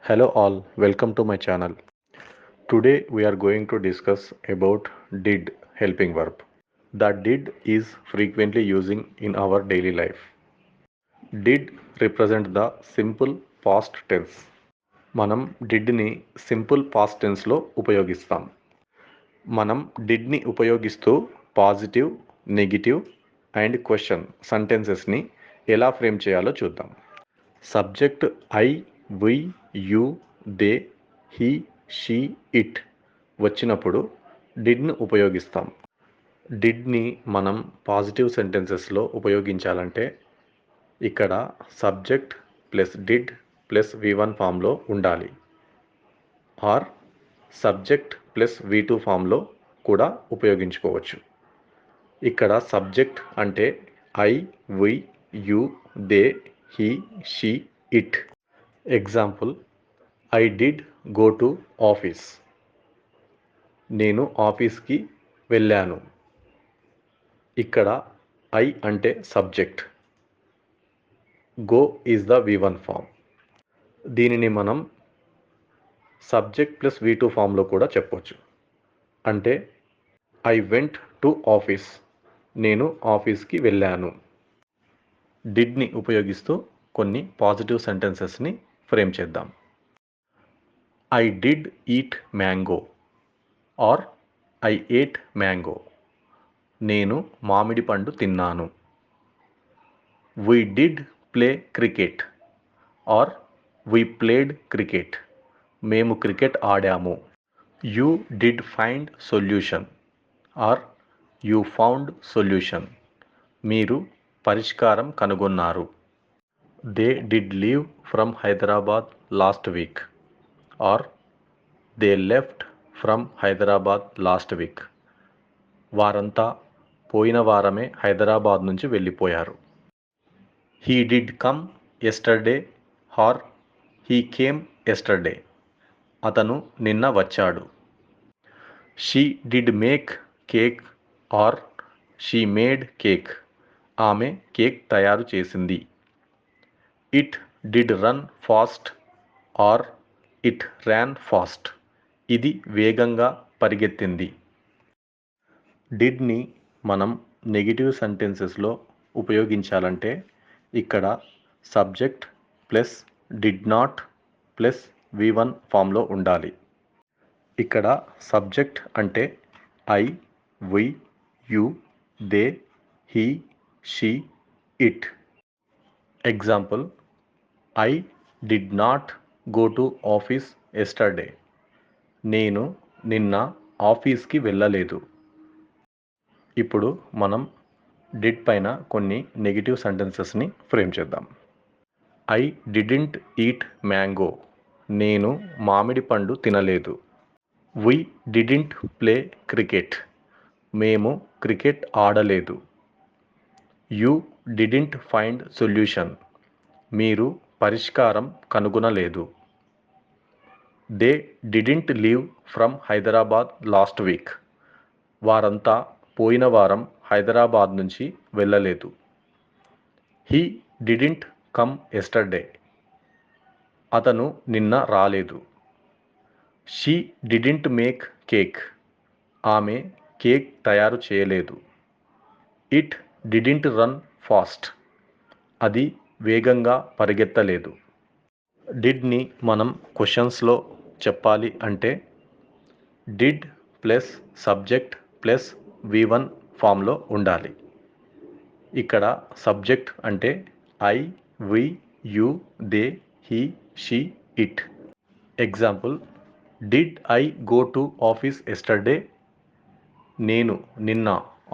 Hello all, welcome to my channel. Today we are going to discuss about did helping verb. The did is frequently using in our daily life. Did represent the simple past tense. మనం didని simple past టెన్స్లో ఉపయోగిస్తాం. మనం didని ఉపయోగిస్తూ positive, negative and question సెంటెన్సెస్ని ఎలా frame చేయాలో చూద్దాం. Subject I, we, you, they, he, she, it వచ్చినప్పుడు డిడ్ని ఉపయోగిస్తాం. డిడ్ని మనం పాజిటివ్ సెంటెన్సెస్లో ఉపయోగించాలంటే ఇక్కడ subject plus did plus V1 ఫామ్లో ఉండాలి. ఆర్ సబ్జెక్ట్ ప్లస్ V2 ఫామ్లో కూడా ఉపయోగించుకోవచ్చు. ఇక్కడ సబ్జెక్ట్ అంటే I, we, you, they, he, she, it. Example, I did go to office. నేను ఆఫీస్కి వెళ్ళాను. ఇక్కడ ఐ అంటే subject, go is the V1 form. దీనిని మనం సబ్జెక్ట్ ప్లస్ V2 ఫామ్లో కూడా చెప్పవచ్చు. అంటే ఐ వెంట్ టు ఆఫీస్. నేను ఆఫీస్కి వెళ్ళాను. డిడ్ని ఉపయోగిస్తూ కొన్ని పాజిటివ్ సెంటెన్సెస్ని ఫ్రేమ్ చేద్దాం. I did eat mango or I ate mango. నేను మామిడి పండు తిన్నాను. We did play cricket or we played cricket. మేము క్రికెట్ ఆడాము. You did find solution or you found solution. మీరు పరిష్కారం కనుగొన్నారు. They did leave from Hyderabad last week or they left from Hyderabad last week. వారంతా పోయిన వారమే హైదరాబాద్ నుంచి వెళ్ళిపోయారు. He did come yesterday or he came yesterday. అతను నిన్న వచ్చాడు. She did make cake or she made cake. ఆమె కేక్ తయారు చేసింది. It did run fast or it ran fast. ఇది వేగంగా పరిగెత్తింది. డిడ్ని మనం నెగిటివ్ సెంటెన్సెస్లో ఉపయోగించాలంటే ఇక్కడ subject plus did not plus V1 ఫామ్లో ఉండాలి. ఇక్కడ సబ్జెక్ట్ అంటే I, we, you, they, he, she, it. Example, I did not go to office yesterday. నేను నిన్న ఆఫీస్కి వెళ్ళలేదు. ఇప్పుడు మనం డిడ్ పైన కొన్ని నెగిటివ్ సెంటెన్సెస్ని ఫ్రేమ్ చేద్దాం. I didn't eat mango. నేను మామిడి పండు తినలేదు. We didn't play cricket. మేము క్రికెట్ ఆడలేదు. You didn't find solution. మీరు పరిష్కారం కనుగొనలేదు. They didn't leave from Hyderabad last week. వారంతా పోయిన వారం హైదరాబాద్ నుంచి వెళ్ళలేదు. He didn't come yesterday. అతను నిన్న రాలేదు. She didn't make cake. ఆమె కేక్ తయారు చేయలేదు. It didn't run fast. అది వేగంగా పరిగెత్తలేదు. డిడ్ని మనం క్వశ్చన్స్లో చెప్పాలి అంటే did plus subject plus V1 ఫామ్లో ఉండాలి. ఇక్కడ సబ్జెక్ట్ అంటే I, we, you, they, he, she, it. Example, did I go to office yesterday. నేను నిన్న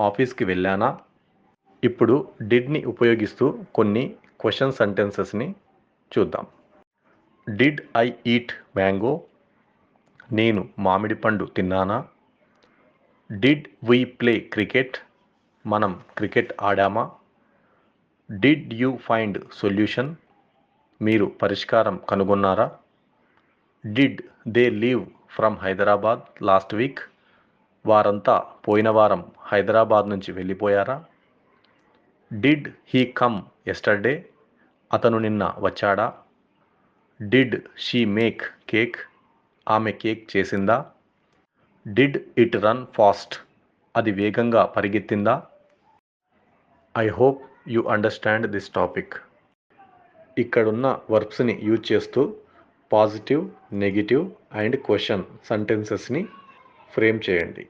ఆఫీస్కి వెళ్ళానా. ఇప్పుడు డిడ్ని ఉపయోగిస్తూ కొన్ని క్వశ్చన్ సెంటెన్సెస్ని చూద్దాం. Did I eat mango. నేను మామిడి పండు తిన్నానా. Did we play cricket. మనం క్రికెట్ ఆడామా. Did you find solution. మీరు పరిష్కారం కనుగొన్నారా. Did they leave from Hyderabad last week. వారంతా పోయిన వారం హైదరాబాద్ నుంచి వెళ్ళిపోయారా. Did he come yesterday. అతను నిన్న వచ్చాడా. Did she make cake? ఆమె కేక్ చేసిందా? Did it run fast? అది వేగంగా పరిగెత్తిందా? I hope you understand this topic. ఇక్కడున్న వర్బ్స్ని యూజ్ చేస్తూ పాజిటివ్, నెగిటివ్ అండ్ క్వశ్చన్ సెంటెన్సెస్ని ఫ్రేమ్ చేయండి.